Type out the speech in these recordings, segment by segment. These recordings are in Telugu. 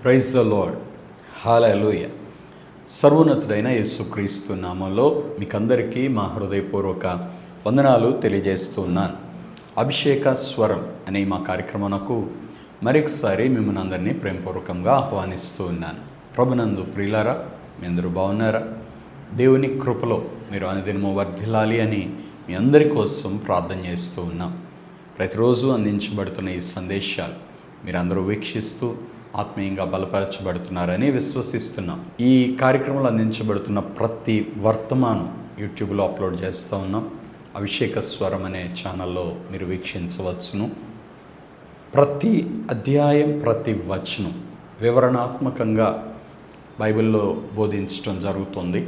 Praise the lord. హల్లెలూయా. సర్వోన్నతుడైన యేసుక్రీస్తు నామంలో మీకందరికీ మా హృదయపూర్వక వందనాలు తెలియజేస్తున్నాను. అభిషేక స్వరం అనే మా కార్యక్రమానికి మరొకసారి మిమ్మల్ని అందరినీ ప్రేమపూర్వకంగా ఆహ్వానిస్తూ ఉన్నాను. ప్రభునందు ప్రియులారా, మీ అందరూ బాగున్నారా? దేవుని కృపలో మీరు అనుదినము వర్ధిల్లాలి అని మీ అందరి కోసం ప్రార్థన చేస్తూ ఉన్నాం. ప్రతిరోజు అందించబడుతున్న ఈ సందేశాలు మీరందరూ వీక్షిస్తూ ఆత్మీయంగా బలపరచబడుతున్నారని విశ్వసిస్తున్నాం. ఈ కార్యక్రమంలో అందించబడుతున్న ప్రతి వర్తమానం యూట్యూబ్లో అప్లోడ్ చేస్తూ ఉన్నాం. అభిషేక స్వరం అనే ఛానల్లో మీరు వీక్షించవచ్చును. ప్రతి అధ్యాయం, ప్రతి వచనం వివరణాత్మకంగా బైబిల్లో బోధించడం జరుగుతుంది.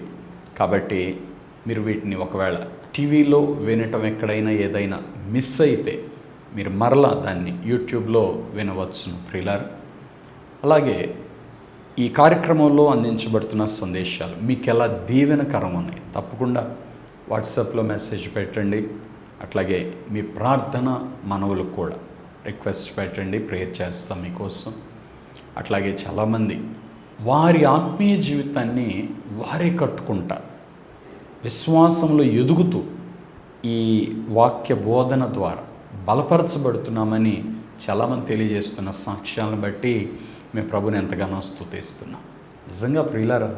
కాబట్టి మీరు వీటిని ఒకవేళ టీవీలో వినటం ఎక్కడైనా ఏదైనా మిస్ అయితే మీరు మరలా దాన్ని యూట్యూబ్లో వినవచ్చును ప్రియులారా. అలాగే ఈ కార్యక్రమంలో అందించబడుతున్న సందేశాలు మీకు ఎలా దీవెనకరం ఉన్నాయి, తప్పకుండా వాట్సాప్లో మెసేజ్ పెట్టండి. అట్లాగే మీ ప్రార్థన మనవులు కూడా రిక్వెస్ట్ పెట్టండి, ప్రేయర్ చేస్తాం మీకోసం. అట్లాగే చాలామంది వారి ఆత్మీయ జీవితాన్ని వారే కట్టుకుంటారు, విశ్వాసంలో ఎదుగుతూ ఈ వాక్య బోధన ద్వారా బలపరచబడుతున్నామని చాలామంది తెలియజేస్తున్న సాక్ష్యాలను బట్టి మేము ప్రభుని ఎంతగానో స్తుతిస్తున్నాం. నిజంగా ప్రియులారా,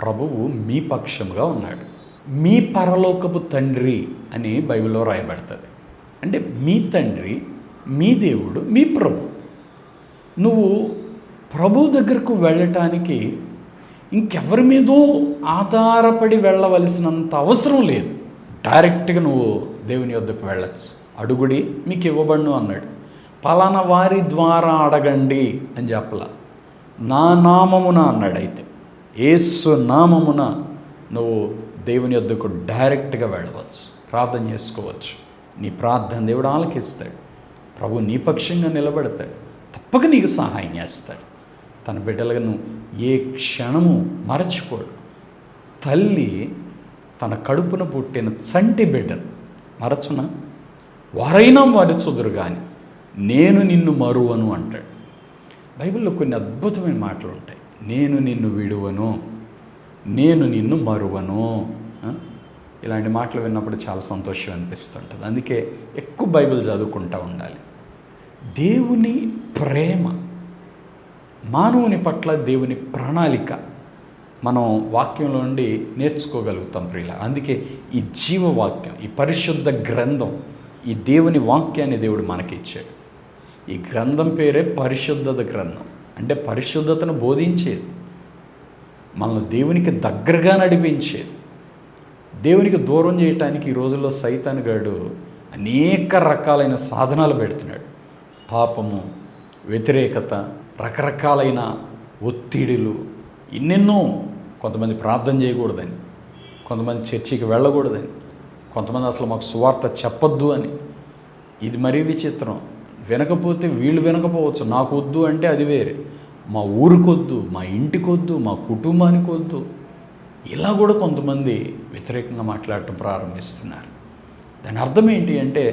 ప్రభువు మీ పక్షముగా ఉన్నాడు. మీ పరలోకపు తండ్రి అని బైబిల్లో రాయబడుతుంది. అంటే మీ తండ్రి, మీ దేవుడు, మీ ప్రభు. నువ్వు ప్రభు దగ్గరకు వెళ్ళటానికి ఇంకెవరి మీదో ఆధారపడి వెళ్ళవలసినంత అవసరం లేదు. డైరెక్ట్గా నువ్వు దేవుని యొద్దకు వెళ్ళచ్చు. అడుగుడి మీకు ఇవ్వబడును అన్నాడు. పలానా వారి ద్వారా అడగండి అని చెప్పలా, నా నామమున అన్నాడు. అయితే యేసు నామమున నువ్వు దేవుని యొద్దకు డైరెక్ట్గా వెళ్ళవచ్చు, ప్రార్థన చేసుకోవచ్చు. నీ ప్రార్థన దేవుడు ఆలకిస్తాడు. ప్రభు నీ పక్షంగా నిలబడతాడు, తప్పక నీకు సహాయం చేస్తాడు. తన బిడ్డలుగా నువ్వు ఏ క్షణము మరచిపోడు. తల్లి తన కడుపున పుట్టిన చంటి బిడ్డను మరచునా? వారైనా మరచుదురు కానీ నేను నిన్ను మరువను అంటాడు. బైబిల్లో కొన్ని అద్భుతమైన మాటలు ఉంటాయి. నేను నిన్ను విడువను, నేను నిన్ను మరువను. ఇలాంటి మాటలు విన్నప్పుడు చాలా సంతోషం అనిపిస్తుంటుంది. అందుకే ఎక్కువ బైబిల్ చదువుకుంటూ ఉండాలి. దేవుని ప్రేమ, మానవుని పట్ల దేవుని ప్రణాళిక మనం వాక్యంలో నుండి నేర్చుకోగలుగుతాం ప్రియుల. అందుకే ఈ జీవవాక్యం, ఈ పరిశుద్ధ గ్రంథం, ఈ దేవుని వాక్యాన్ని దేవుడు మనకిచ్చాడు. ఈ గ్రంథం పేరే పరిశుద్ధత గ్రంథం. అంటే పరిశుద్ధతను బోధించేది, మనల్ని దేవునికి దగ్గరగా నడిపించేది. దేవునికి దూరం చేయటానికి ఈ రోజుల్లో సైతానుగాడు అనేక రకాలైన సాధనాలు పెడుతున్నాడు. పాపము, వ్యతిరేకత, రకరకాలైన ఒత్తిడులు, ఎన్నెన్నో. కొంతమంది ప్రార్థన చేయకూడదని, కొంతమంది చర్చికి వెళ్ళకూడదని, కొంతమంది అసలు మాకు సువార్త చెప్పొద్దు అని. ఇది మరీ విచిత్రం. వినకపోతే వీళ్ళు వినకపోవచ్చు, నాకు వద్దు అంటే అది వేరే. మా ఊరికొద్దు, మా ఇంటికొద్దు, మా కుటుంబానికి వద్దు, ఇలా కూడా కొంతమంది వ్యతిరేకంగా మాట్లాడటం ప్రారంభిస్తున్నారు. దాని అర్థం ఏంటి అంటే,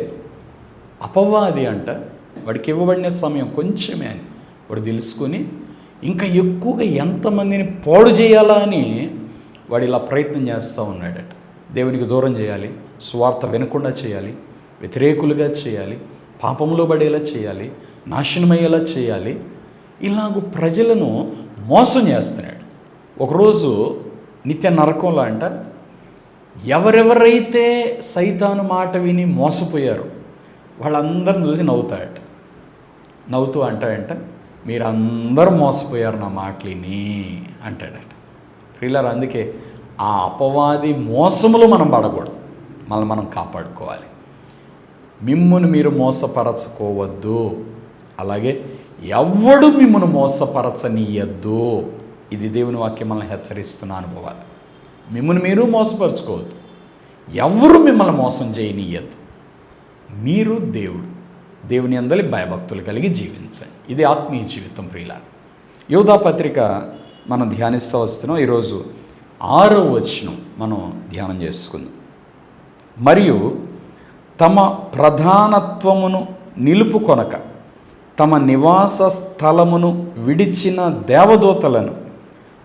అపవాది అంట వాడికి ఇవ్వబడిన సమయం కొంచెమే అని వాడు తెలుసుకొని ఇంకా ఎక్కువగా ఎంతమందిని పాడు చేయాలా అని వాడు ఇలా ప్రయత్నం చేస్తూ ఉన్నాడట. దేవునికి దూరం చేయాలి, స్వార్థ వినకుండా చేయాలి, వ్యతిరేకులుగా చేయాలి, పాపంలో పడేలా చేయాలి, నాశనమయ్యేలా చేయాలి. ఇలాగూ ప్రజలను మోసం చేస్తున్నాడు. ఒకరోజు నిత్య నరకంలో అంట ఎవరెవరైతే సైతాను మాట విని మోసపోయారో వాళ్ళందరిని చూసి నవ్వుతాడట. నవ్వుతూ అంటాడంట, మీరందరూ మోసపోయారు నా మాటలిని అంటాడట. ప్రియులారా, అందుకే ఆ అపవాది మోసములు మనం పడకూడదు, మనల్ని మనం కాపాడుకోవాలి. మిమ్మును మీరు మోసపరచుకోవద్దు, అలాగే ఎవ్వడు మిమ్మును మోసపరచనీయద్దు. ఇది దేవుని వాక్యం మనల్ని హెచ్చరిస్తున్న అనుభవాలు. మిమ్మును మీరు మోసపరచుకోవద్దు, ఎవరు మిమ్మల్ని మోసం చేయనీయద్దు. మీరు దేవుని అందలి భయభక్తులు కలిగి జీవించండి. ఇది ఆత్మీయ జీవితం ప్రియులారా. యోధా పత్రిక మనం ధ్యానిస్తూ వస్తున్నాం. ఈరోజు 6వ వచనం మనం ధ్యానం చేసుకుందాం. మరియు తమ ప్రధానత్వమును నిలుపుకొనక తమ నివాస స్థలమును విడిచిన దేవదూతలను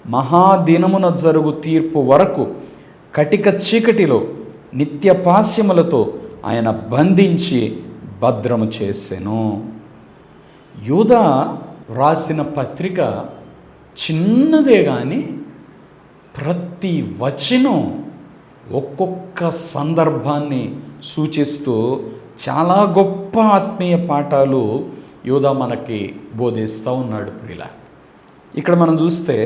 మహాదినమున జరుగు తీర్పు వరకు కటిక చీకటిలో నిత్య పాశ్యములతో ఆయన బంధించి భద్రము చేసెను. యూదా వ్రాసిన పత్రిక చిన్నదే కానీ ప్రతి వచనం ఒక్కొక్క సందర్భాన్ని సూచిస్తూ చాలా గొప్ప ఆత్మీయ పాఠాలు యూదా మనకి బోధిస్తూ ఉన్నాడు. ప్రియులా, ఇక్కడ మనం చూస్తే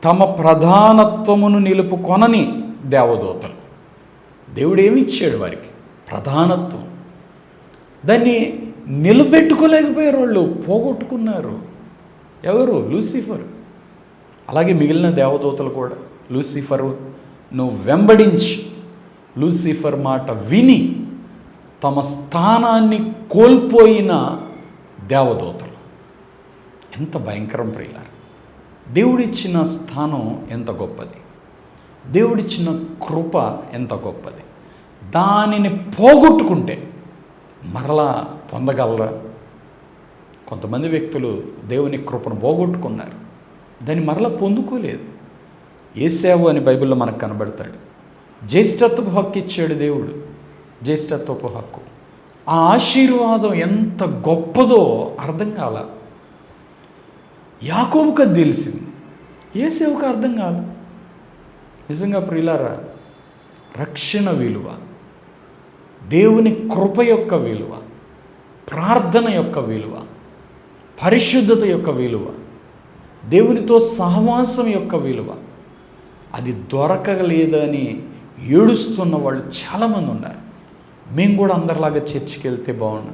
తమ ప్రధానత్వమును నిలుపుకొనని దేవదూతలు, దేవుడు ఏమి ఇచ్చాడు వారికి? ప్రధానత్వం. దాన్ని నిలబెట్టుకోలేకపోయారు, వాళ్ళు పోగొట్టుకున్నారు. ఎవరు? లూసిఫర్. అలాగే మిగిలిన దేవదూతలు కూడా లూసిఫర్ నువ్వు వెంబడించి లూసిఫర్ మాట విని తమ స్థానాన్ని కోల్పోయిన దేవదూతలు. ఎంత భయంకరం ప్రియులారా! దేవుడిచ్చిన స్థానం ఎంత గొప్పది, దేవుడిచ్చిన కృప ఎంత గొప్పది. దానిని పోగొట్టుకుంటే మరలా పొందగలరా? కొంతమంది వ్యక్తులు దేవుని కృపను పోగొట్టుకున్నారు, దాన్ని మరలా పొందుకోలేదు. ఏశావు అని బైబిల్లో మనకు కనబడతాడు. జ్యేష్ఠత్వపు హక్కు ఇచ్చాడు దేవుడు, జ్యేష్ఠత్వపు హక్కు. ఆ ఆశీర్వాదం ఎంత గొప్పదో అర్థం కాల. యాకోబుకు అది తెలిసింది, ఏశావుకు అర్థం కాదు. నిజంగా ప్రియులారా, రక్షణ విలువ, దేవుని కృప యొక్క విలువ, ప్రార్థన యొక్క విలువ, పరిశుద్ధత యొక్క విలువ, దేవునితో సహవాసం యొక్క విలువ, అది దొరకలేదని ఏడుస్తున్న వాళ్ళు చాలామంది ఉన్నారు. మేము కూడా అందరిలాగా చర్చికి వెళ్తే బాగుండు,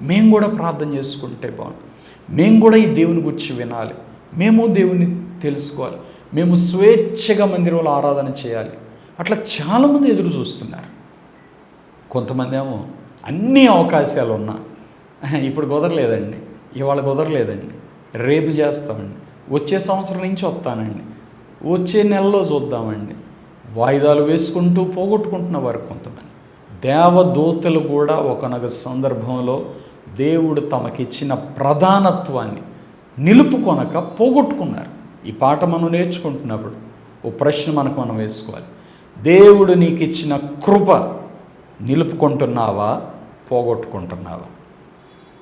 మేము కూడా ప్రార్థన చేసుకుంటే బాగుండు, మేము కూడా ఈ దేవుని గురించి వినాలి, మేము దేవుని తెలుసుకోవాలి, మేము స్వేచ్ఛగా మందిరంలో ఆరాధన చేయాలి. అట్లా చాలామంది ఎదురు చూస్తున్నారు. కొంతమంది ఏమో అన్ని అవకాశాలు ఉన్నా ఇప్పుడు కుదరలేదండి, ఇవాళ కుదరలేదండి, రేపు చేస్తామండి, వచ్చే సంవత్సరం నుంచి వస్తానండి, వచ్చే నెలలో చూద్దామండి, వాయిదాలు వేసుకుంటూ పోగొట్టుకుంటున్న వారు కొంతమంది. దేవదూతలు కూడా ఒకనొక సందర్భంలో దేవుడు తమకిచ్చిన ప్రధానత్వాన్ని నిలుపుకొనక పోగొట్టుకున్నారు. ఈ పాట మనం నేర్చుకుంటున్నప్పుడు ఓ ప్రశ్న మనం వేసుకోవాలి. దేవుడు నీకు ఇచ్చిన కృప నిలుపుకుంటున్నావా, పోగొట్టుకుంటున్నావా?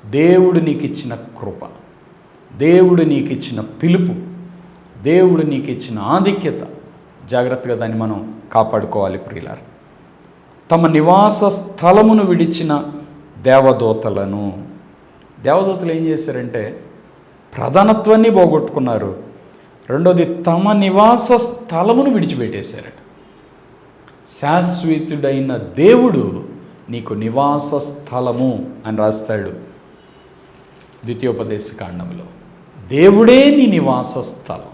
దేవుడు నీకు ఇచ్చిన కృప, దేవుడు నీకు ఇచ్చిన పిలుపు, దేవుడు నీకు ఇచ్చిన ఆధిక్యత, జాగ్రత్తగా దాన్ని మనం కాపాడుకోవాలి ప్రియులారా. తమ నివాస స్థలమును విడిచిన దేవదూతలను, దేవదూతలు ఏం చేశారంటే ప్రధానత్వాన్ని పోగొట్టుకున్నారు. రెండోది, తమ నివాస స్థలమును విడిచిపెట్టేశారట. శాశ్వతుడైన దేవుడు నీకు నివాస స్థలము అని రాస్తాడు ద్వితీయోపదేశ కాండంలో. దేవుడే నీ నివాస స్థలం.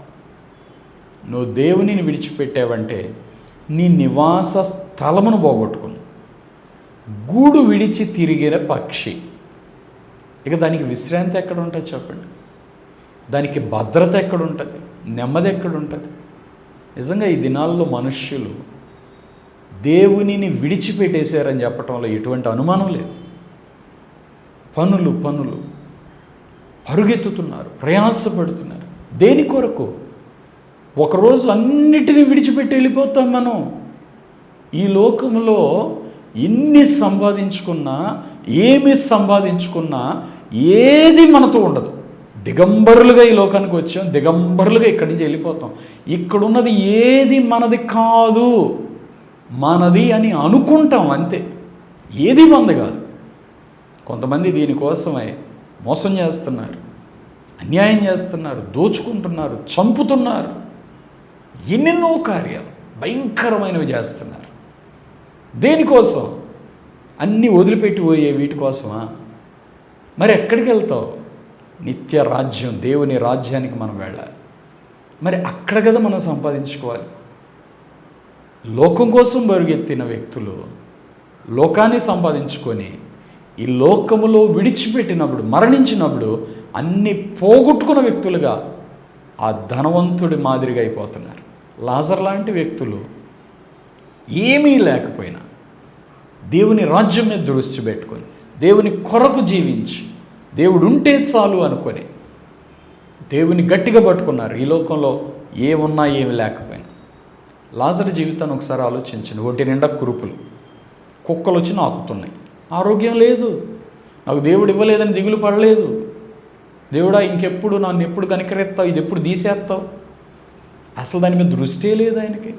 నువ్వు దేవునిని విడిచిపెట్టావంటే నీ నివాస స్థలమును పోగొట్టుకుని. గూడు విడిచి తిరిగిన పక్షి, ఇక దానికి విశ్రాంతి ఎక్కడ ఉంటుంది చెప్పండి? దానికి భద్రత ఎక్కడ ఉంటుంది? నెమ్మది ఎక్కడ ఉంటుంది? నిజంగా ఈ దినాల్లో మనుష్యులు దేవునిని విడిచిపెట్టేశారని చెప్పటంలో ఎటువంటి అనుమానం లేదు. పనులు పరుగెత్తుతున్నారు, ప్రయాసపడుతున్నారు. దేని కొరకు? ఒకరోజు అన్నిటినీ విడిచిపెట్టి వెళ్ళిపోతాం మనం. ఈ లోకంలో ఎన్ని సంపాదించుకున్నా, ఏమి సంపాదించుకున్నా ఏది మనతో ఉండదు. దిగంబరులుగా ఈ లోకానికి వచ్చాం, దిగంబరులుగా ఇక్కడి నుంచి వెళ్ళిపోతాం. ఇక్కడున్నది ఏది మనది కాదు, మనది అని అనుకుంటాం అంతే. ఏది మనది కాదు. కొంతమంది దీనికోసమై మోసం చేస్తున్నారు, అన్యాయం చేస్తున్నారు, దోచుకుంటున్నారు, చంపుతున్నారు, ఎన్నెన్నో కార్యాలు భయంకరమైనవి చేస్తున్నారు. దేనికోసం? అన్నీ వదిలిపెట్టి పోయే వీటి కోసమా? మరి ఎక్కడికి వెళ్తావు? నిత్య రాజ్యం, దేవుని రాజ్యానికి మనం వెళ్ళాలి. మరి అక్కడ కదా మనం సంపాదించుకోవాలి. లోకం కోసం బరుగెత్తిన వ్యక్తులు లోకాన్ని సంపాదించుకొని ఈ లోకములో విడిచిపెట్టినప్పుడు, మరణించినప్పుడు అన్నీ పోగొట్టుకున్న వ్యక్తులుగా ఆ ధనవంతుడి మాదిరిగా అయిపోతున్నారు. లాజర్ లాంటి వ్యక్తులు ఏమీ లేకపోయినా దేవుని రాజ్యం మీద దృష్టి పెట్టుకొని దేవుని కొరకు జీవించి దేవుడు ఉంటే చాలు అనుకొని దేవుని గట్టిగా పట్టుకున్నారు. ఈ లోకంలో ఏమున్నా ఏమి లేకపోయినా. లాజరు జీవితాన్ని ఒకసారి ఆలోచించండి. ఒంటి నిండా కురుపులు, కుక్కలు వచ్చి నాకుతున్నాయి, ఆరోగ్యం లేదు, నాకు దేవుడు ఇవ్వలేదని దిగులు పడలేదు. దేవుడా ఇంకెప్పుడు నన్ను ఎప్పుడు కనికరెత్తావు, ఇది ఎప్పుడు తీసేస్తావు, అసలు దాని మీద దృష్టే లేదు ఆయనకి.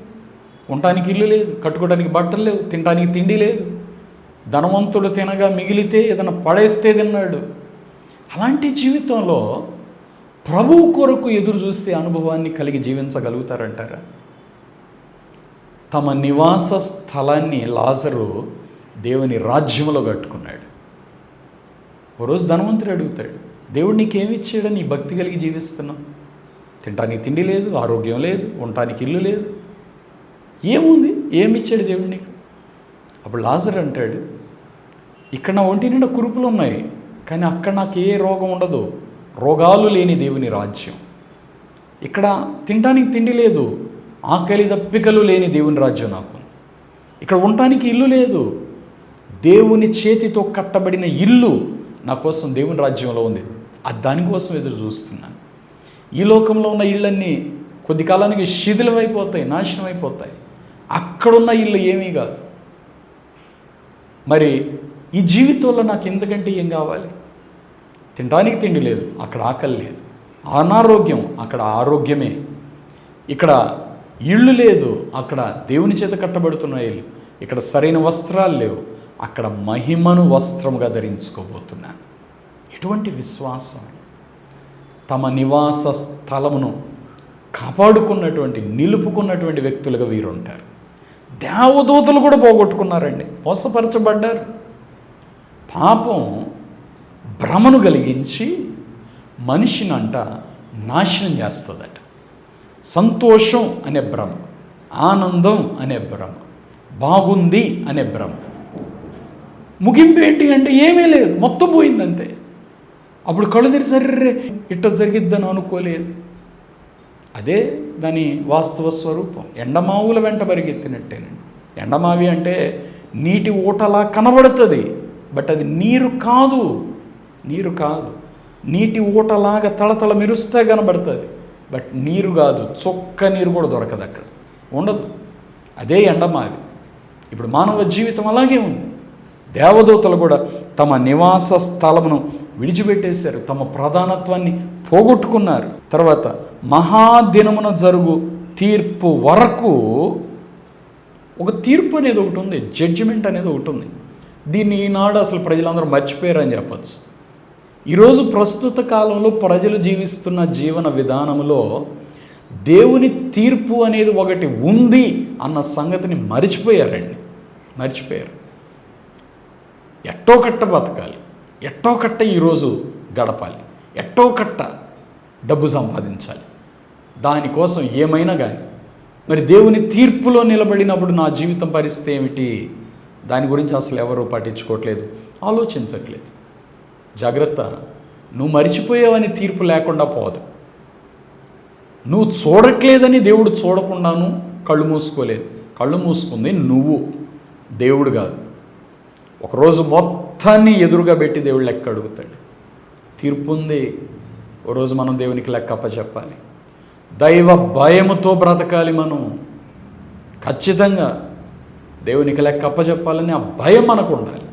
ఉండటానికి ఇల్లు లేదు, కట్టుకోవడానికి బట్టలు లేవు, తినడానికి తిండి లేదు. ధనవంతుడు తినగా మిగిలితే ఏదైనా పడేస్తే తిన్నాడు. అలాంటి జీవితంలో ప్రభువు కొరకు ఎదురు చూసే అనుభవాన్ని కలిగి జీవించగలుగుతారంటారా? తమ నివాస స్థలాన్ని లాజరు దేవుని రాజ్యంలో కట్టుకున్నాడు. ఓ రోజు ధనవంతుడు అడుగుతాడు, దేవుడు నీకేమి ఇచ్చాడని నీ భక్తి కలిగి జీవిస్తున్నావు? తినడానికి తిండి లేదు, ఆరోగ్యం లేదు, ఉండటానికి ఇల్లు లేదు, ఏముంది, ఏమి ఇచ్చాడు దేవుడు నీకు? అప్పుడు లాజరు అంటాడు, ఇక్కడ నా ఒంటి నిండా కురుపులు ఉన్నాయి, కానీ అక్కడ నాకు ఏ రోగం ఉండదు. రోగాలు లేని దేవుని రాజ్యం. ఇక్కడ తినడానికి తిండి లేదు, ఆకలి దప్పికలు లేని దేవుని రాజ్యం నాకు. ఇక్కడ ఉండటానికి ఇల్లు లేదు, దేవుని చేతితో కట్టబడిన ఇల్లు నా కోసం దేవుని రాజ్యంలో ఉంది. దానికోసం ఎదురు చూస్తున్నాను. ఈ లోకంలో ఉన్న ఇళ్ళన్నీ కొద్ది కాలానికి శిథిలమైపోతాయి, నాశనం అయిపోతాయి. అక్కడున్న ఇల్లు ఏమీ కాదు. మరి ఈ జీవితంలో నాకు ఎంతకంటే ఏం కావాలి? తినడానికి తిండి లేదు, అక్కడ ఆకలి లేదు. అనారోగ్యం, అక్కడ ఆరోగ్యమే. ఇక్కడ ఇళ్ళు లేదు, అక్కడ దేవుని చేత కట్టబడుతున్న ఇల్లు. ఇక్కడ సరైన వస్త్రాలు లేవు, అక్కడ మహిమను వస్త్రముగా ధరించుకోబోతున్నాను. ఎటువంటి విశ్వాసం! తమ నివాస స్థలమును కాపాడుకున్నటువంటి, నిలుపుకున్నటువంటి వ్యక్తులుగా వీరుంటారు. దేవదూతలు కూడా పోగొట్టుకున్నారండి, మోసపరచబడ్డారు. పాపం భ్రమను కలిగించి మనిషినంట నాశనం చేస్తుందట. సంతోషం అనే భ్రమ, ఆనందం అనే భ్రమ, బాగుంది అనే భ్రమ. ముగింపు ఏంటి అంటే ఏమీ లేదు, మొత్తం పోయిందంతే. అప్పుడు కళ్ళు తెరిసర్రే ఇట్ట జరిగిద్దని అనుకోలేదు. అదే దాని వాస్తవ స్వరూపం. ఎండమావుల వెంట పరిగెత్తినట్టేనండి. ఎండమావి అంటే నీటి ఊటలా కనబడుతుంది, బట్ అది నీరు కాదు. నీరు కాదు, నీటి ఊటలాగా తళతళ మెరుస్తే కనబడుతుంది, బట్ నీరు కాదు. చొక్క నీరు కూడా దొరకదు, అక్కడ ఉండదు. అదే ఎండమావి. ఇప్పుడు మానవ జీవితం అలాగే ఉంది. దేవదూతలు కూడా తమ నివాస స్థలమును విడిచిపెట్టేశారు, తమ ప్రధానత్వాన్ని పోగొట్టుకున్నారు. తర్వాత మహాదినమున జరుగు తీర్పు వరకు ఒక తీర్పు అనేది ఒకటి ఉంది, జడ్జిమెంట్ అనేది ఒకటి ఉంది. దీన్ని ఈనాడు అసలు ప్రజలందరూ మర్చిపోయారని చెప్పచ్చు. ఈరోజు ప్రస్తుత కాలంలో ప్రజలు జీవిస్తున్న జీవన విధానంలో దేవుని తీర్పు అనేది ఒకటి ఉంది అన్న సంగతిని మర్చిపోయారండి. మర్చిపోయారు. ఎట్టో కట్ట బతకాలి, ఎట్టో కట్ట ఈరోజు గడపాలి, ఎట్టో కట్ట డబ్బు సంపాదించాలి, దానికోసం ఏమైనా కానీ. మరి దేవుని తీర్పులో నిలబడినప్పుడు నా జీవితం పరిస్థితి ఏమిటి? దాని గురించి అసలు ఎవరు పట్టించుకోవట్లేదు, ఆలోచించట్లేదు. జాగ్రత్త, నువ్వు మరిచిపోయావని తీర్పు లేకుండా పోదు. నువ్వు చూడట్లేదని దేవుడు చూడకుండాను కళ్ళు మూసుకోలేదు. కళ్ళు మూసుకుంది నువ్వు, దేవుడు కాదు. ఒకరోజు మొత్తాన్ని ఎదురుగా పెట్టి దేవుడు లెక్క అడుగుతాడు. తీర్పు ఉంది, ఓ రోజు మనం దేవునికి లెక్క అప్పచెప్పాలి. దైవ భయముతో బ్రతకాలి మనం. ఖచ్చితంగా దేవునికి లెక్క అప్పచెప్పాలని ఆ భయం మనకు ఉండాలి.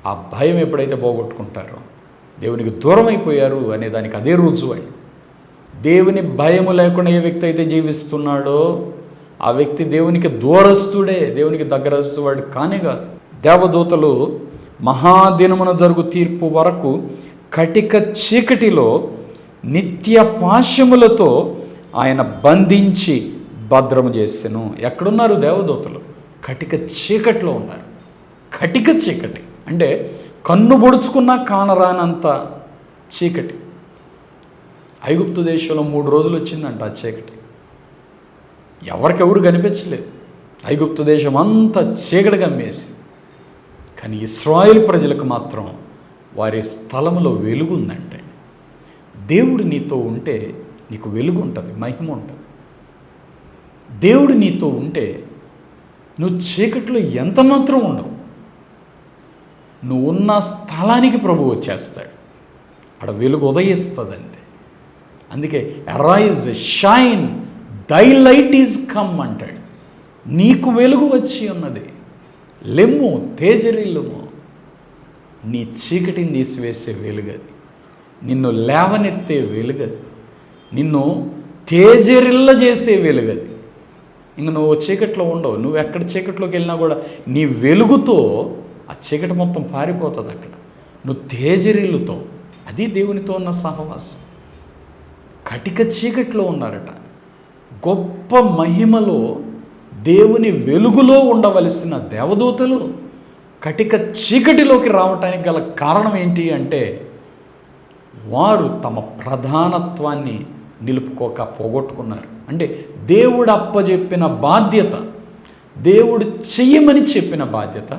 ఆ భయం ఎప్పుడైతే పోగొట్టుకుంటారో దేవునికి దూరం అయిపోయారు అనే దానికి అదే రుజువు అండి. దేవుని భయము లేకుండా ఏ వ్యక్తి అయితే జీవిస్తున్నాడో ఆ వ్యక్తి దేవునికి దూరస్తుడే, దేవునికి దగ్గరస్తువాడు కానే కాదు. దేవదూతలు మహాదినమున జరుగు తీర్పు వరకు కటిక చీకటిలో నిత్య పాశములతో ఆయన బంధించి భద్రము చేసెను. ఎక్కడున్నారు దేవదూతలు? కటిక చీకటిలో ఉన్నారు. కటిక చీకటి అంటే కన్ను పొడుచుకున్నా కానరానంత చీకటి. ఐగుప్తు దేశంలో 3 రోజులు వచ్చిందంట ఆ చీకటి. ఎవరికెవరు కనిపించలేదు. ఐగుప్తు దేశం అంతా చీకటి కమ్మేసి. కానీ ఇశ్రాయేలు ప్రజలకు మాత్రం వారి స్థలంలో వెలుగు ఉందంటే. దేవుడు నీతో ఉంటే నీకు వెలుగు ఉంటుంది, మహిమ ఉంటుంది. దేవుడు నీతో ఉంటే నువ్వు చీకట్లో ఎంత మాత్రం ఉండవు. నువ్వు ఉన్న స్థలానికి ప్రభువు వచ్చేస్తాడు. ఆడ వెలుగు ఉదయిస్తుంది అంతే. అందుకే అరైజ్, షైన్, దై లైట్ ఈజ్ కమ్ అంటాడు. నీకు వెలుగు వచ్చి ఉన్నది, లెమ్ము, తేజరిల్లుము. నీ చీకటిని తీసివేసే వెలుగది, నిన్ను లేవనెత్తే వెలుగది, నిన్ను తేజరిల్ల చేసే వెలుగది. ఇంక నువ్వు చీకట్లో ఉండవు. నువ్వు ఎక్కడ చీకట్లోకి వెళ్ళినా కూడా నీ వెలుగుతో ఆ చీకటి మొత్తం పారిపోతుంది. అక్కడ నువ్వు తేజరిల్లుతో. అది దేవునితో ఉన్న సహవాసం. కటిక చీకట్లో ఉన్నారట. గొప్ప మహిమలో దేవుని వెలుగులో ఉండవలసిన దేవదూతలు కటిక చీకటిలోకి రావటానికి గల కారణం ఏంటి అంటే, వారు తమ ప్రధానత్వాన్ని నిలుపుకోక పోగొట్టుకున్నారు. అంటే దేవుడు అప్పచెప్పిన బాధ్యత, దేవుడు చెయ్యమని చెప్పిన బాధ్యత,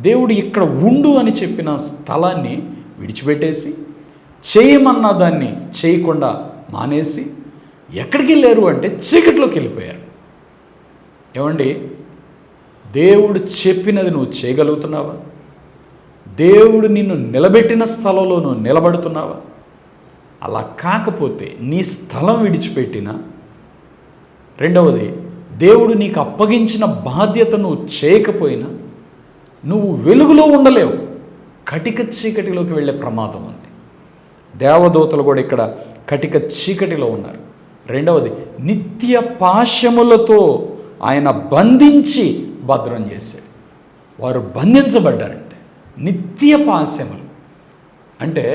దేవుడు ఇక్కడ ఉండు అని చెప్పిన స్థలాన్ని విడిచిపెట్టేసి, చేయమన్న దాన్ని చేయకుండా మానేసి ఎక్కడికి వెళ్ళారు అంటే చీకట్లోకి వెళ్ళిపోయారు. ఏమండి, దేవుడు చెప్పినది నువ్వు చేయగలుగుతున్నావా? దేవుడు నిన్ను నిలబెట్టిన స్థలంలో నువ్వు నిలబడుతున్నావా? అలా కాకపోతే నీ స్థలం విడిచిపెట్టినా, రెండవది దేవుడు నీకు అప్పగించిన బాధ్యత నువ్వు చేయకపోయినా నువ్వు వెలుగులో ఉండలేవు, కటిక చీకటిలోకి వెళ్ళే ప్రమాదం ఉంది. దేవదూతలు కూడా ఇక్కడ కటిక చీకటిలో ఉన్నారు. రెండవది, నిత్య పాశములతో ఆయన బంధించి భద్రం చేశాడు. వారు బంధించబడ్డారంటే నిత్య పాశములు అంటే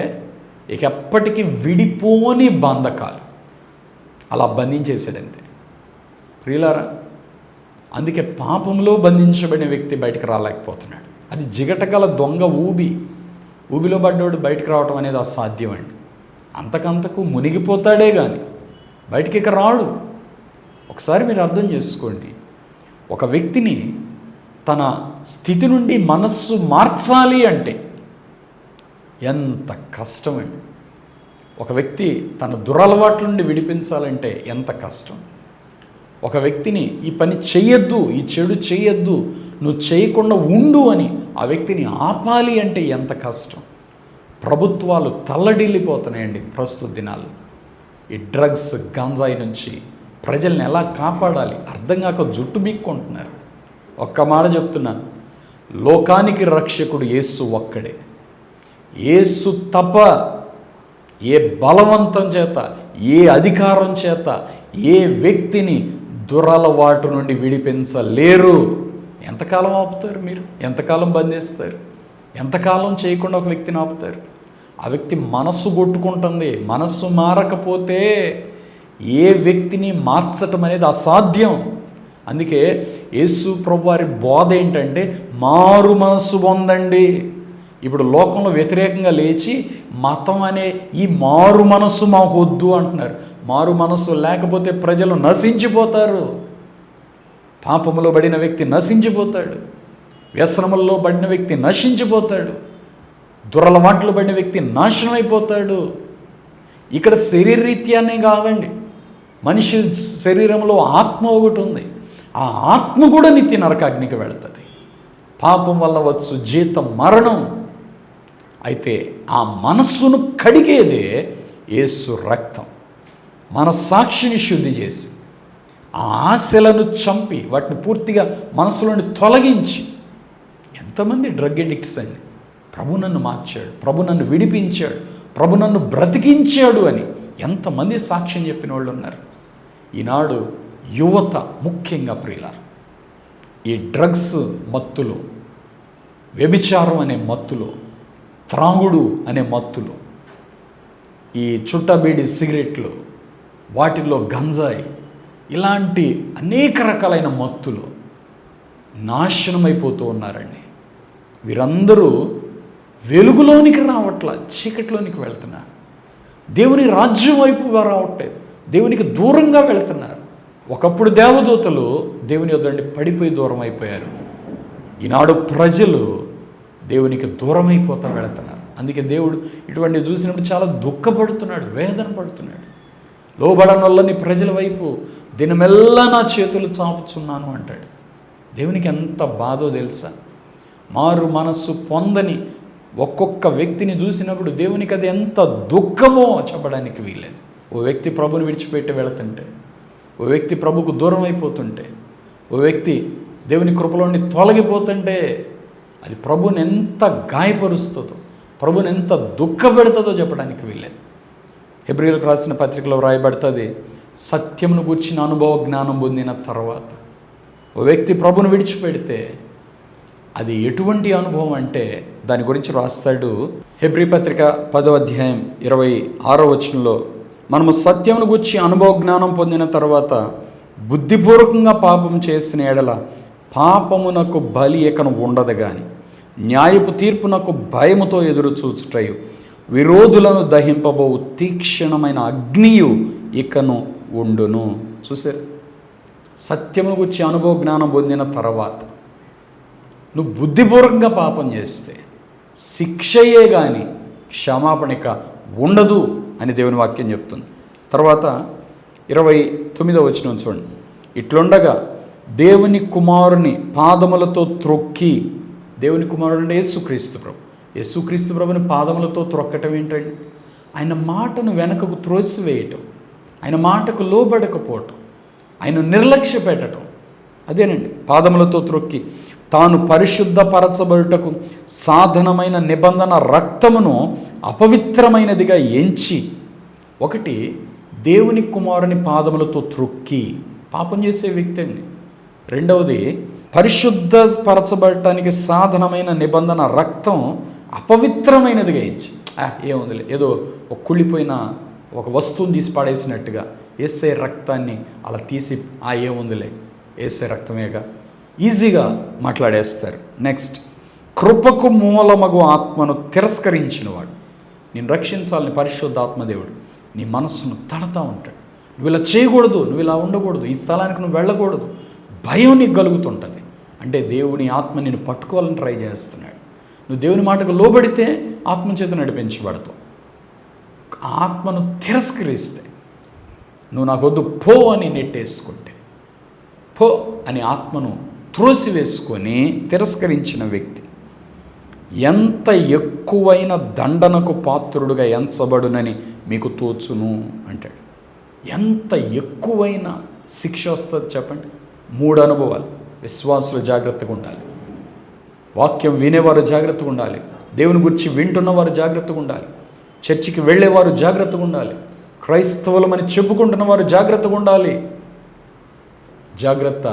ఇక ఎప్పటికీ విడిపోని బంధకాలు, అలా బంధించేసాడంతే. ప్రియులారా, అందుకే పాపంలో బంధించబడిన వ్యక్తి బయటకు రాలేకపోతున్నాడు. అది జిగటగల దొంగ ఊబిలో పడ్డవాడు బయటకు రావటం అనేది అసాధ్యం అండి. అంతకంతకు మునిగిపోతాడే కానీ బయటికి ఇక రాడు. ఒకసారి మీరు అర్థం చేసుకోండి, ఒక వ్యక్తిని తన స్థితి నుండి మనస్సు మార్చాలి అంటే ఎంత కష్టమండి. ఒక వ్యక్తి తన దురలవాట్ల నుండి విడిపించాలంటే ఎంత కష్టం. ఒక వ్యక్తిని ఈ పని చెయ్యొద్దు, ఈ చెడు చెయ్యొద్దు, నువ్వు చేయకుండా ఉండు అని ఆ వ్యక్తిని ఆపాలి అంటే ఎంత కష్టం. ప్రభుత్వాలు తల్లడిల్లిపోతున్నాయండి ప్రస్తుత దినాలు. ఈ డ్రగ్స్, గంజాయి నుంచి ప్రజల్ని ఎలా కాపాడాలి అర్థం కాక జుట్టు బీక్కుంటున్నారు. ఒక్క మాట చెప్తున్నాను, లోకానికి రక్షకుడు యేసు ఒక్కడే. యేసు తప్ప ఏ బలవంతం చేత, ఏ అధికారం చేత ఏ వ్యక్తిని దురలవాటు నుండి విడిపించలేరు. ఎంతకాలం ఆపుతారు మీరు? ఎంతకాలం బంధిస్తారు? ఎంతకాలం చేయకుండా ఒక వ్యక్తిని ఆపుతారు? ఆ వ్యక్తి మనస్సు కొట్టుకుంటుంది. మనస్సు మారకపోతే ఏ వ్యక్తిని మార్చటం అనేది అసాధ్యం. అందుకే యేసు ప్రభు వారి బోధ ఏంటంటే మారు మనస్సు పొందండి. ఇప్పుడు లోకంలో వ్యతిరేకంగా లేచి మతం అనే ఈ మారు మనస్సు మాకు వద్దు అంటున్నారు. మారు మనస్సు లేకపోతే ప్రజలు నశించిపోతారు. పాపములో పడిన వ్యక్తి నశించిపోతాడు, వ్యసనముల్లో పడిన వ్యక్తి నశించిపోతాడు, దురలవాట్లు పడిన వ్యక్తి నాశనం అయిపోతాడు. ఇక్కడ శరీరరీత్యానే కాదండి, మనిషి శరీరంలో ఆత్మ ఒకటి ఉంది. ఆ ఆత్మ కూడా నిత్య నరకాగ్నికి వెళుతుంది. పాపం వల్ల వచ్చు జీతం మరణం. అయితే ఆ మనస్సును కడిగేదే యేసు రక్తం. మన సాక్షిని శుద్ధి చేసి ఆ ఆశలను చంపి వాటిని పూర్తిగా మనసులో నుండి తొలగించి, ఎంతమంది డ్రగ్ ఎడిక్ట్స్ అండి, ప్రభు నన్ను మార్చాడు, ప్రభు నన్ను విడిపించాడు, ప్రభు నన్ను బ్రతికించాడు అని ఎంతమంది సాక్ష్యం చెప్పిన వాళ్ళు ఉన్నారు. ఈనాడు యువత ముఖ్యంగా ప్రియులారా, ఈ డ్రగ్స్ మత్తులో, వ్యభిచారం అనే మత్తులో, త్రాగుడు అనే మత్తులో, ఈ చుట్టబీడి సిగరెట్లు, వాటిల్లో గంజాయి, ఇలాంటి అనేక రకాలైన మత్తులు నాశనమైపోతూ ఉన్నారండి. వీరందరూ వెలుగులోనికి రావట్ల, చీకటిలోనికి వెళ్తున్నారు. దేవుని రాజ్యం వైపు రావట్లేదు, దేవునికి దూరంగా వెళుతున్నారు. ఒకప్పుడు దేవదూతలు దేవుని యొద్దండి పడిపోయి దూరం అయిపోయారు. ఈనాడు ప్రజలు దేవునికి దూరం అయిపోతూ వెళుతున్నారు. అందుకే దేవుడు ఇటువంటివి చూసినప్పుడు చాలా దుఃఖపడుతున్నాడు, వేదన పడుతున్నాడు. లోబడని వల్లని ప్రజల వైపు దినమెల్లా నా చేతులు చాపుచున్నాను అంటాడు. దేవునికి ఎంత బాధో తెలుసా? మారు మనస్సు పొందని ఒక్కొక్క వ్యక్తిని చూసినప్పుడు దేవునికి అది ఎంత దుఃఖమో చెప్పడానికి వీల్లేదు. ఓ వ్యక్తి ప్రభుని విడిచిపెట్టి వెళుతుంటే, ఓ వ్యక్తి ప్రభుకు దూరం అయిపోతుంటే, ఓ వ్యక్తి దేవుని కృపలో నుండి తొలగిపోతుంటే అది ప్రభుని ఎంత గాయపరుస్తుందో, ప్రభుని ఎంత దుఃఖపెడుతుందో చెప్పడానికి వీల్లేదు. హెబ్రీయులకు రాసిన పత్రికలో వ్రాయబడుతుంది, సత్యమును గూర్చిన అనుభవ జ్ఞానం పొందిన తర్వాత ఓ వ్యక్తి ప్రభును విడిచిపెడితే అది ఎటువంటి అనుభవం అంటే దాని గురించి రాస్తాడు. హెబ్రీ పత్రిక 10వ అధ్యాయం 26వ వచనంలో, మనము సత్యమును గూర్చి అనుభవ జ్ఞానం పొందిన తర్వాత బుద్ధిపూర్వకంగా పాపం చేసిన ఎడల పాపమునకు బలి ఇకను ఉండదు కానీ న్యాయపు తీర్పునకు భయముతో ఎదురు చూచుటయు విరోధులను దహింపబో తీక్షణమైన అగ్నియు ఇకను ఉండును. చూసారు, సత్యమును గురించి అనుభవ జ్ఞానం పొందిన తర్వాత నువ్వు బుద్ధిపూర్వకంగా పాపం చేస్తే శిక్షయే కానీ క్షమాపణిక ఉండదు అని దేవుని వాక్యం చెప్తుంది. తర్వాత 29వ వచనం చూడండి, ఇట్లుండగా దేవుని కుమారుని పాదములతో త్రొక్కి, దేవుని కుమారుడు అంటే యేసుక్రీస్తు ప్రభు, యేసుక్రీస్తు ప్రభుని పాదములతో త్రొక్కటం ఏంటండి? ఆయన మాటను వెనకకు త్రోసివేయటం, ఆయన మాటకు లోబడకపోవటం, ఆయన నిర్లక్ష్య పెట్టడం, అదేనండి పాదములతో త్రొక్కి తాను పరిశుద్ధపరచబడుటకు సాధనమైన నిబంధన రక్తమును అపవిత్రమైనదిగా ఎంచి, ఒకటి దేవుని కుమారుని పాదములతో త్రొక్కి పాపం చేసే వ్యక్తి అండి. రెండవది పరిశుద్ధపరచబడటానికి సాధనమైన నిబంధన రక్తం అపవిత్రమైనదిగా ఎంచి, ఏముందిలే, ఏదో ఒక కుళ్ళిపోయిన ఒక వస్తువుని తీసి పడేసినట్టుగా యేసే రక్తాన్ని అలా తీసి ఏముందిలే యేసే రక్తమేగా ఈజీగా మాట్లాడేస్తారు. నెక్స్ట్, కృపకు మూలమగు ఆత్మను తిరస్కరించినవాడు. నేను రక్షించాలని పరిశుద్ధాత్మదేవుడు నీ మనస్సును తడతా ఉంటాడు. నువ్వు ఇలా చేయకూడదు, నువ్వు ఇలా ఉండకూడదు, ఈ స్థలానికి నువ్వు వెళ్ళకూడదు, భయం నీకు కలుగుతుంటుంది. అంటే దేవుని ఆత్మ నిన్ను పట్టుకోవాలని ట్రై చేస్తున్నాడు. నువ్వు దేవుని మాటకు లోబడితే ఆత్మచేత నడిపించబడతావు. ఆత్మను తిరస్కరిస్తే, నువ్వు నాకొద్దు పో అని నెట్టేసుకుంటే, పో అని ఆత్మను త్రోసివేసుకొని తిరస్కరించిన వ్యక్తి ఎంత ఎక్కువైన దండనకు పాత్రుడుగా ఎంచబడునని మీకు తోచును అంటాడు. ఎంత ఎక్కువైన శిక్ష వస్తుంది చెప్పండి? 3 అనుభవాలు. విశ్వాసులు జాగ్రత్తగా ఉండాలి, వాక్యం వినేవారు జాగ్రత్తగా ఉండాలి, దేవుని గురించి వింటున్నవారు జాగ్రత్తగా ఉండాలి, చర్చికి వెళ్ళేవారు జాగ్రత్తగా ఉండాలి, క్రైస్తవులమని చెప్పుకుంటున్న వారు జాగ్రత్తగా ఉండాలి. జాగ్రత్త.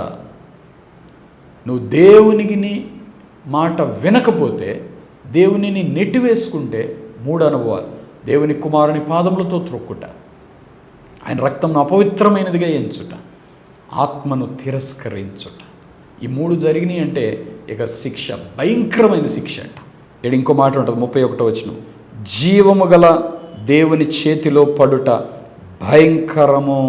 నువ్వు దేవునికి మాట వినకపోతే, దేవునిని నెట్టివేసుకుంటే 3 అనుభవాలు. దేవుని కుమారుని పాదములతో త్రొక్కుట, ఆయన రక్తంను అపవిత్రమైనదిగా ఎంచుట, ఆత్మను తిరస్కరించుట. ఈ 3 జరిగినాయి అంటే ఇక శిక్ష భయంకరమైన శిక్ష అంట. ఇక్కడ ఇంకో మాట ఉంటుంది 31వ వచనం, జీవము గల దేవుని చేతిలో పడుట భయంకరము.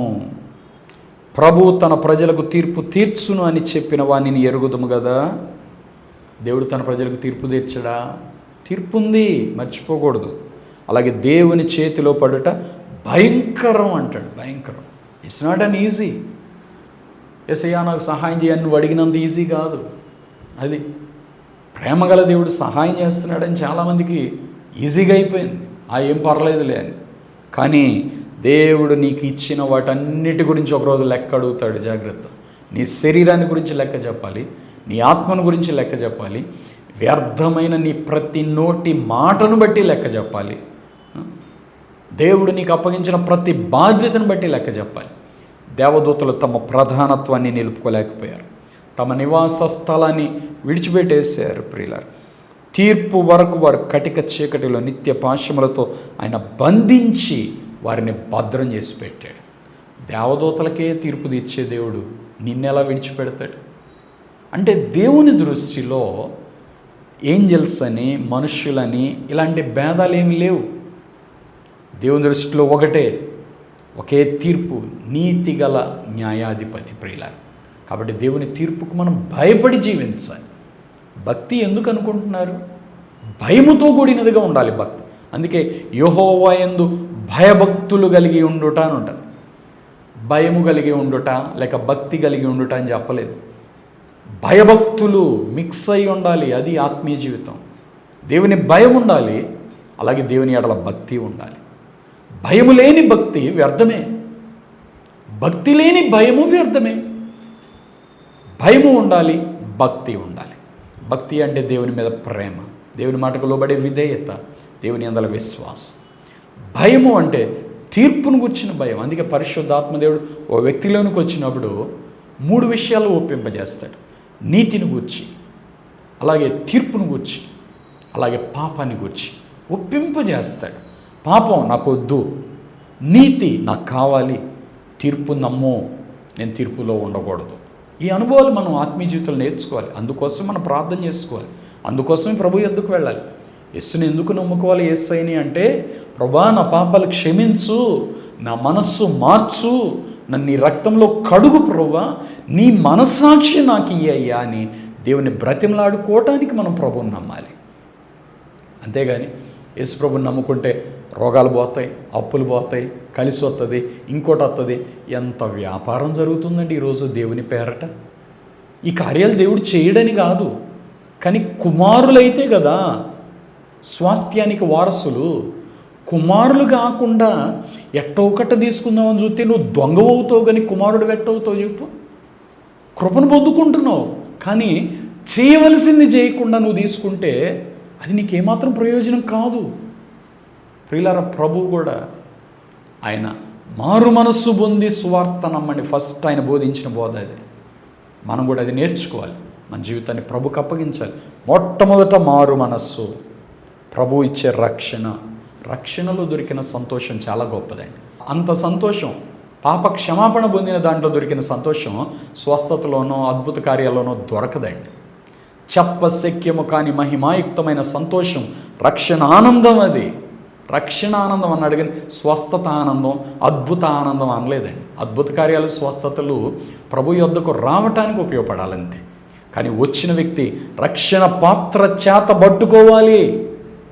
ప్రభు తన ప్రజలకు తీర్పు తీర్చును అని చెప్పిన వానిని ఎరుగుదుము కదా. దేవుడు తన ప్రజలకు తీర్పు తీర్చడా? తీర్పు ఉంది, మర్చిపోకూడదు. అలాగే దేవుని చేతిలో పడుట భయంకరం అంటాడు. భయంకరం. It's not an easy. యేసయ్యా నాకు సహాయం చేయని నువ్వు అడిగినంత ఈజీ కాదు. అది ప్రేమగల దేవుడు సహాయం చేస్తున్నాడని చాలామందికి ఈజీగా అయిపోయింది. ఏం పర్లేదులే అని. కానీ దేవుడు నీకు ఇచ్చిన వాటన్నిటి గురించి ఒకరోజు లెక్క అడుగుతాడు. జాగ్రత్త. నీ శరీరాన్ని గురించి లెక్క చెప్పాలి, నీ ఆత్మను గురించి లెక్క చెప్పాలి, వ్యర్థమైన నీ ప్రతి నోటి మాటను బట్టి లెక్క చెప్పాలి, దేవుడు నీకు అప్పగించిన ప్రతి బాధ్యతను బట్టి లెక్క చెప్పాలి. దేవదూతలు తమ ప్రధానత్వాన్ని నిలుపుకోలేకపోయారు, తమ నివాస స్థలాన్ని విడిచిపెట్టేశారు. ప్రియులారు, తీర్పు వరకు వారు కటిక చీకటిలో నిత్య పాశములతో ఆయన బంధించి వారిని భద్రం చేసి పెట్టాడు. దేవదూతలకే తీర్పు తీర్చే దేవుడు నిన్నెలా విడిచిపెడతాడు? అంటే దేవుని దృష్టిలో ఏంజల్స్ అని, మనుష్యులని ఇలాంటి భేదాలు ఏమి లేవు. దేవుని దృష్టిలో ఒకే తీర్పు, నీతిగల న్యాయాధిపతి. ప్రియులారు, కాబట్టి దేవుని తీర్పుకు మనం భయపడి జీవించాలి. భక్తి ఎందుకు అనుకుంటున్నారు? భయముతో కూడినదిగా ఉండాలి భక్తి. అందుకే యెహోవా యందు భయభక్తులు కలిగి ఉండుట అని ఉంటుంది. భయము కలిగి ఉండుట లేక భక్తి కలిగి ఉండుట అని చెప్పలేదు. భయభక్తులు మిక్స్ అయి ఉండాలి. అది ఆత్మీయ జీవితం. దేవుని భయం ఉండాలి, అలాగే దేవుని ఎడల భక్తి ఉండాలి. భయము లేని భక్తి వ్యర్థమే, భక్తి లేని భయము వ్యర్థమే. భయము ఉండాలి, భక్తి ఉండాలి. భక్తి అంటే దేవుని మీద ప్రేమ, దేవుని మాటకు లోబడే విధేయత, దేవుని అందల విశ్వాసం. భయము అంటే తీర్పును గుర్చిన భయం. అందుకే పరిశుద్ధాత్మ దేవుడు ఓ వ్యక్తిలోనికి వచ్చినప్పుడు 3 విషయాలు ఒప్పింపజేస్తాడు: నీతిని గూర్చి, అలాగే తీర్పును గూర్చి, అలాగే పాపాన్ని గూర్చి ఒప్పింపజేస్తాడు. పాపం నాకు వద్దు, నీతి నాకు కావాలి, తీర్పు నమ్మో, నేను తీర్పులో ఉండకూడదు. ఈ అనుభవాలు మనం ఆత్మీయ జీవితంలో నేర్చుకోవాలి. అందుకోసం మనం ప్రార్థన చేసుకోవాలి, అందుకోసమే ప్రభు యొద్దకు వెళ్ళాలి. యేసుని ఎందుకు నమ్ముకోవాలి? యేసయ్యని అంటే, ప్రభా నా పాపాలు క్షమించు, నా మనస్సు మార్చు, నన్ను నీ రక్తంలో కడుగు ప్రభువా, నీ మనస్సాక్షి నాకు ఇయ్యయ్యా అని దేవుని బ్రతిమలాడుకోవటానికి మనం ప్రభువుని నమ్మాలి. అంతేగాని యేసు ప్రభుని నమ్ముకుంటే రోగాలు పోతాయి, అప్పులు పోతాయి, కలిసి వస్తుంది, ఇంకోటి వస్తుంది. ఎంత వ్యాపారం జరుగుతుందండి ఈరోజు దేవుని పేరట. ఈ కార్యాలు దేవుడు చేయడని కాదు, కానీ కుమారులైతే కదా స్వాస్థ్యానికి వారసులు. కుమారులు కాకుండా ఎట్టొకట తీసుకుందామని చూస్తే నువ్వు దొంగవవుతావు, కానీ కుమారుడు వెట్టవుతావు చెప్పు. కృపను పొందుకుంటున్నావు, కానీ చేయవలసింది చేయకుండా నువ్వు తీసుకుంటే అది నీకేమాత్రం ప్రయోజనం కాదు. ప్రియులారా, ప్రభు కూడా ఆయన మారు మనస్సు పొంది సువార్త నమ్మని ఫస్ట్ ఆయన బోధించిన బోధ అది. మనం కూడా అది నేర్చుకోవాలి, మన జీవితాన్ని ప్రభుకు అప్పగించాలి. మొట్టమొదట మారు మనస్సు, ప్రభు ఇచ్చే రక్షణలో దొరికిన సంతోషం చాలా గొప్పదండి. అంత సంతోషం పాప క్షమాపణ పొందిన దాంట్లో దొరికిన సంతోషం స్వస్థతలోనో అద్భుత కార్యాల్లోనో దొరకదండి. చెప్పశక్యము కాని మహిమాయుక్తమైన సంతోషం రక్షణ ఆనందం. అది రక్షణ ఆనందం అన్నాడు, కానీ స్వస్థత ఆనందం, అద్భుత ఆనందం అనలేదండి. అద్భుత కార్యాలు, స్వస్థతలు ప్రభు యొద్దకు రావటానికి ఉపయోగపడాలంతే. కానీ వచ్చిన వ్యక్తి రక్షణ పాత్ర చేత పట్టుకోవాలి.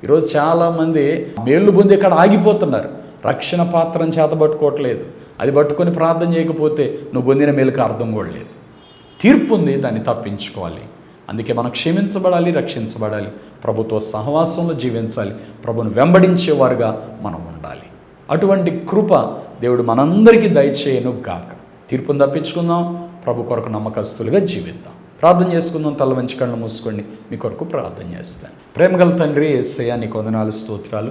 ఈరోజు చాలామంది మేళ్ళు పొంది ఇక్కడ ఆగిపోతున్నారు, రక్షణ పాత్రను చేత పట్టుకోవట్లేదు. అది పట్టుకొని ప్రార్థన చేయకపోతే నువ్వు పొందిన మేలుకు అర్థం కూడా లేదు. తీర్పు ఉంది, దాన్ని తప్పించుకోవాలి. అందుకే మనం క్షమించబడాలి, రక్షించబడాలి, ప్రభుతో సహవాసంలో జీవించాలి, ప్రభును వెంబడించేవారుగా మనం ఉండాలి. అటువంటి కృప దేవుడు మనందరికీ దయచేయను గాక. తీర్పును తప్పించుకుందాం, ప్రభు కొరకు నమ్మకస్తులుగా జీవిద్దాం. ప్రార్థన చేసుకుందాం. తల వంచి కళ్ళు మూసుకోండి, మీ కొరకు ప్రార్థన చేస్తాను. ప్రేమగల తండ్రి యేసయ్యా, నీకు వందనాలు, స్తోత్రాలు.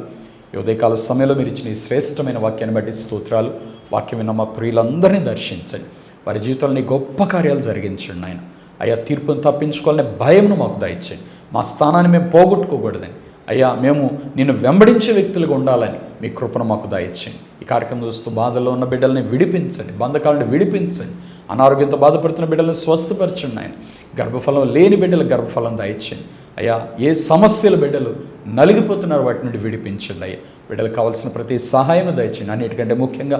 ఈ ఉదయకాల సమయంలో మీరు ఇచ్చిన ఈ శ్రేష్టమైన వాక్యాన్ని బట్టి స్తోత్రాలు. వాక్యం విన్న మా ప్రియులందరినీ దర్శించండి, వారి జీవితంలో నీ గొప్ప కార్యాలు జరిగించండి నాయన. అయ్యా, తీర్పును తప్పించుకోవాలనే భయంను మాకు దయచేయండి. మా స్థానాన్ని మేము పోగొట్టుకోకూడదని, అయ్యా మేము నిన్ను వెంబడించే వ్యక్తులుగా ఉండాలని మీ కృపను మాకు దయచేయండి. ఈ కార్యక్రమం చూస్తూ బాధల్లో ఉన్న బిడ్డల్ని విడిపించండి, బంధకాలను విడిపించండి, అనారోగ్యంతో బాధపడుతున్న బిడ్డలను స్వస్థపరచండి ఆయన. గర్భఫలం లేని బిడ్డలకు గర్భఫలం దయచేయండి అయ్యా. ఏ సమస్యలు బిడ్డలు నలిగిపోతున్నారు వాటి నుండి విడిపించండి అయ్యా. బిడ్డలకు కావాల్సిన ప్రతి సహాయం దయచేయండి. అన్నిటికంటే ముఖ్యంగా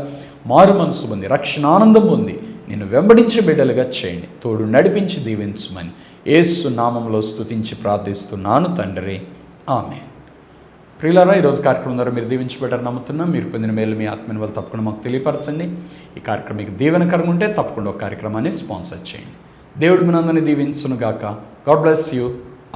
మారు మనసు ఉంది, రక్షణ ఆనందం ఉంది, నిన్ను వెంబడించే బిడ్డలుగా చేయండి. తోడు నడిపించి దీవించమని యేసు నామంలో స్తుతించి ప్రార్థిస్తున్నాను తండ్రి, ఆమేన్. ప్రియులారా, ఈరోజు కార్యక్రమం ద్వారా మీరు దీవించబడ్డారు నమ్ముతున్నాం. మీరు పొందిన మేలు మీ ఆత్మీయ వల్ల తప్పకుండా మాకు తెలియపరచండి. ఈ కార్యక్రమం మీకు దీవెనకరంగా ఉంటే తప్పకుండా ఒక కార్యక్రమాన్ని స్పాన్సర్ చేయండి. దేవుడు మనందరినీ దీవించును గాక. God bless you.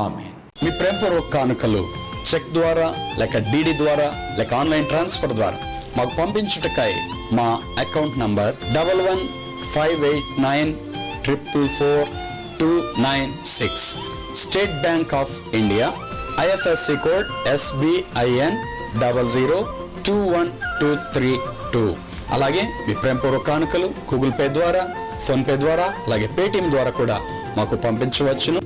ఆమేన్. మీ ప్రేమపూర్వక కానుకలు చెక్ ద్వారా, లేక డీడీ ద్వారా, లేక ఆన్లైన్ ట్రాన్స్ఫర్ ద్వారా మాకు పంపించుటకై మా account number 115894442996, state bank of India, IFSC code SBIN 002122. అలాగే మీ ప్రేమపూర్వక కానుకలు గూగుల్ పే ద్వారా, ఫోన్పే ద్వారా, అలాగే పేటిఎం ద్వారా కూడా మాకు పంపించవచ్చును.